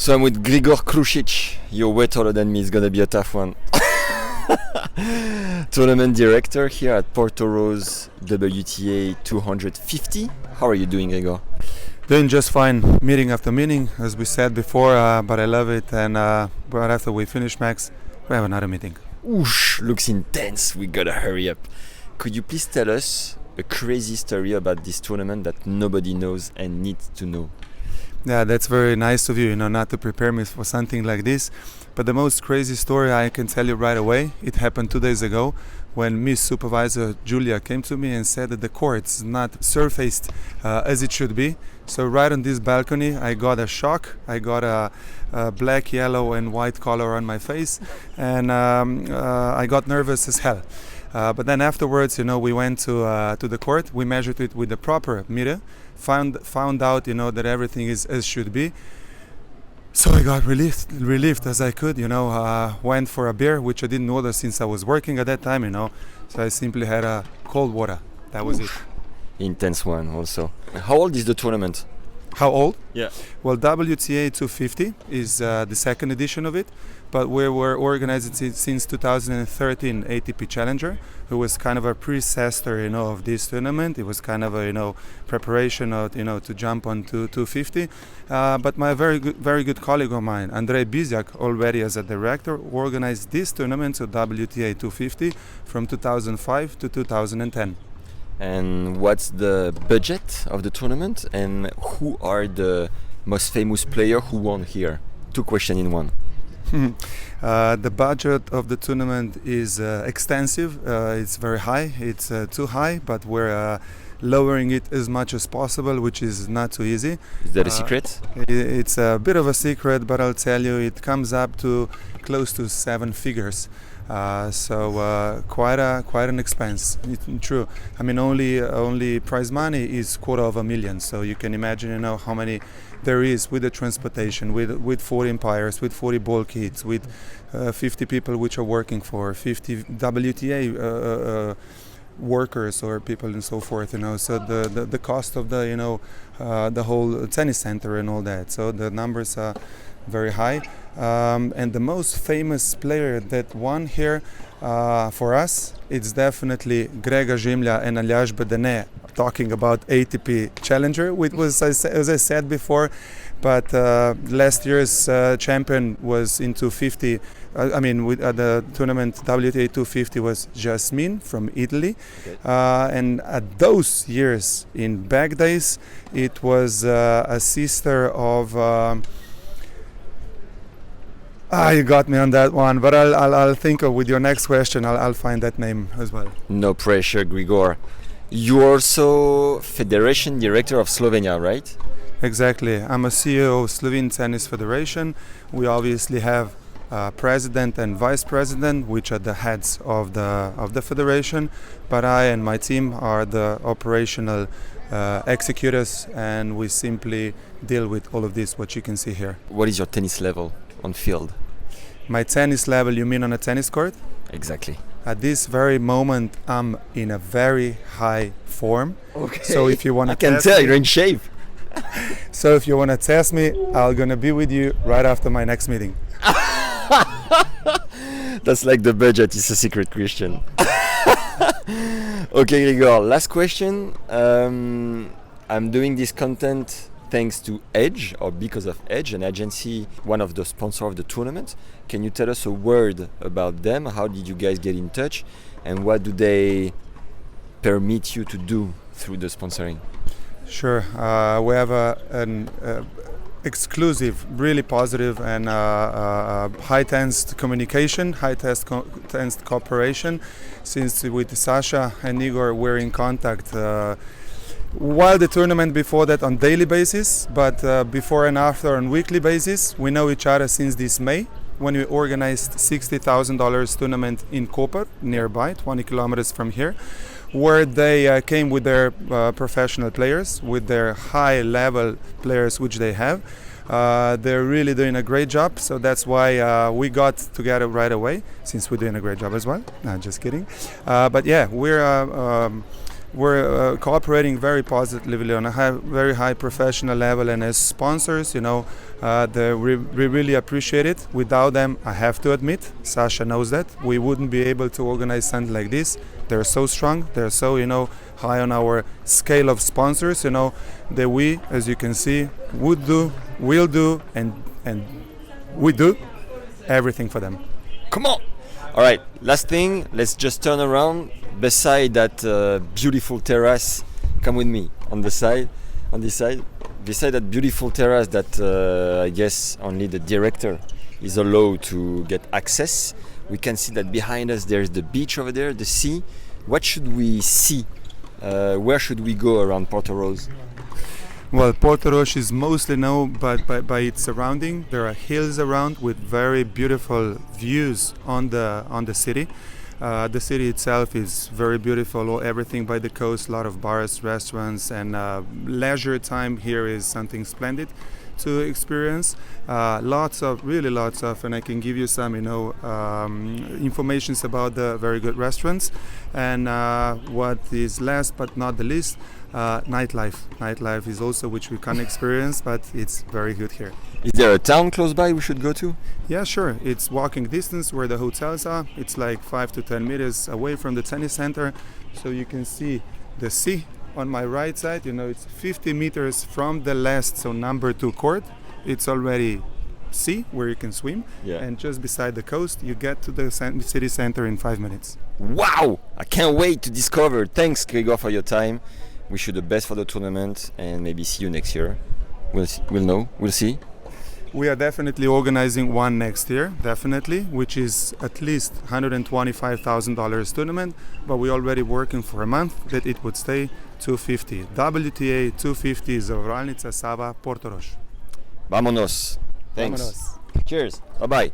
So I'm with Grigor Krušić. You're way taller than me. It's gonna be a tough one. Tournament director here at Portoroz WTA 250. How are you doing, Grigor? Doing just fine, meeting after meeting, as we said before, but I love it. And right after we finish, Max, we have another meeting. Oosh, looks intense. We gotta hurry up. Could you please tell us a crazy story about this tournament that nobody knows and needs to know? Yeah, that's very nice of you, not to prepare me for something like this. But the most crazy story I can tell you right away, it happened 2 days ago when Miss Supervisor Julia came to me and said that the court's not surfaced as it should be. So right on this balcony, I got a shock. I got a black, yellow and white color on my face, and I got nervous as hell. But then afterwards, we went to the court. We measured it with the proper meter, found out, that everything is as should be. So I got relieved as I could, went for a beer, which I didn't order since I was working at that time, So I simply had a cold water. That was it. Intense one also. How old is the tournament? How old? Yeah. Well, WTA 250 is the second edition of it, but we were organizing it since 2013 ATP Challenger, who was kind of a predecessor, of this tournament. It was kind of a, preparation of, to jump on to 250. But my very good colleague of mine, Andrei Bizyak, already as a director, organized this tournament, so WTA 250, from 2005 to 2010. And what's the budget of the tournament, and who are the most famous players who won here? 2 questions in one. The budget of the tournament is extensive. It's very high. It's too high, but we're lowering it as much as possible, which is not too easy. Is that a secret? It's a bit of a secret, but I'll tell you, it comes up to close to 7 figures. So quite an expense. It's true. I mean, only prize money is $250,000. So you can imagine, how many there is with the transportation, with 40 umpires, with 40 ball kits, with 50 people which are working for 50 WTA workers or people and so forth. So the cost of the whole tennis center and all that. So the numbers are very high. And the most famous player that won here for us, it's definitely Grega Žimlja and Aljaž Bedene, talking about ATP Challenger, which was, as I said before, but last year's champion was in 250. The tournament WTA 250 was Jasmine from Italy. Okay. And at those years, in back days, it was a sister of... you got me on that one, but I'll think of with your next question. I'll find that name as well. No pressure, Grigor. You're also Federation Director of Slovenia, right? Exactly. I'm a CEO of Slovenian Tennis Federation. We obviously have president and vice president, which are the heads of the federation. But I and my team are the operational executors, and we simply deal with all of this, what you can see here. What is your tennis level on field? My tennis level, you mean on a tennis court? Exactly. At this very moment, I'm in a very high form. Okay. So if you want to, I can tell you're in shape. So if you want to test me, I'm gonna be with you right after my next meeting. That's like the budget is a secret question. Okay, Grigor, last question. I'm doing this content thanks to Edge, or because of Edge, an agency, one of the sponsors of the tournament. Can you tell us a word about them? How did you guys get in touch, and what do they permit you to do through the sponsoring? Sure. We have an exclusive, really positive and high-tensed communication, high-tensed cooperation. Since with Sasha and Igor we're in contact while the tournament before that on daily basis, but before and after on weekly basis. We know each other since this May, when we organized $60,000 tournament in Koper, nearby, 20 kilometers from here, where they came with their professional players, with their high-level players which they have. They're really doing a great job, so that's why we got together right away, since we're doing a great job as well. No, just kidding. But yeah, we're cooperating very positively on a very high professional level, and as sponsors, we really appreciate it. Without them, I have to admit, Sasha knows that, we wouldn't be able to organize something like this. They're so strong, they're so high on our scale of sponsors, that we, as you can see, will do, and we do everything for them. Come on! All right, last thing, let's just turn around beside that beautiful terrace. Come with me on this side. Beside that beautiful terrace that I guess only the director is allowed to get access. We can see that behind us there's the beach over there, the sea. What should we see? Where should we go around Portoroz? Well, Portoroz is mostly known by its surrounding. There are hills around with very beautiful views on the city. The city itself is very beautiful, everything by the coast, a lot of bars, restaurants, and leisure time here is something splendid to experience. Lots of, and I can give you some, informations about the very good restaurants. And what is last but not the least, nightlife. Nightlife is also which we can't experience, but it's very good here. Is there a town close by we should go to? Yeah, sure. It's walking distance where the hotels are. It's like 5 to 10 meters away from the tennis center. So you can see the sea on my right side. It's 50 meters from the last, so number 2 court. It's already sea where you can swim. Yeah. And just beside the coast, you get to the city center in 5 minutes. Wow! I can't wait to discover. Thanks, Gregor, for your time. Wish you the best for the tournament, and maybe see you next year. We'll know. We'll see. We are definitely organizing one next year, which is at least $125,000 tournament, but we're already working for a month that it would stay $250. WTA 250 Zavarovalnica Sava Portoroz. Vámonos. Thanks. Vámonos. Cheers. Bye-bye.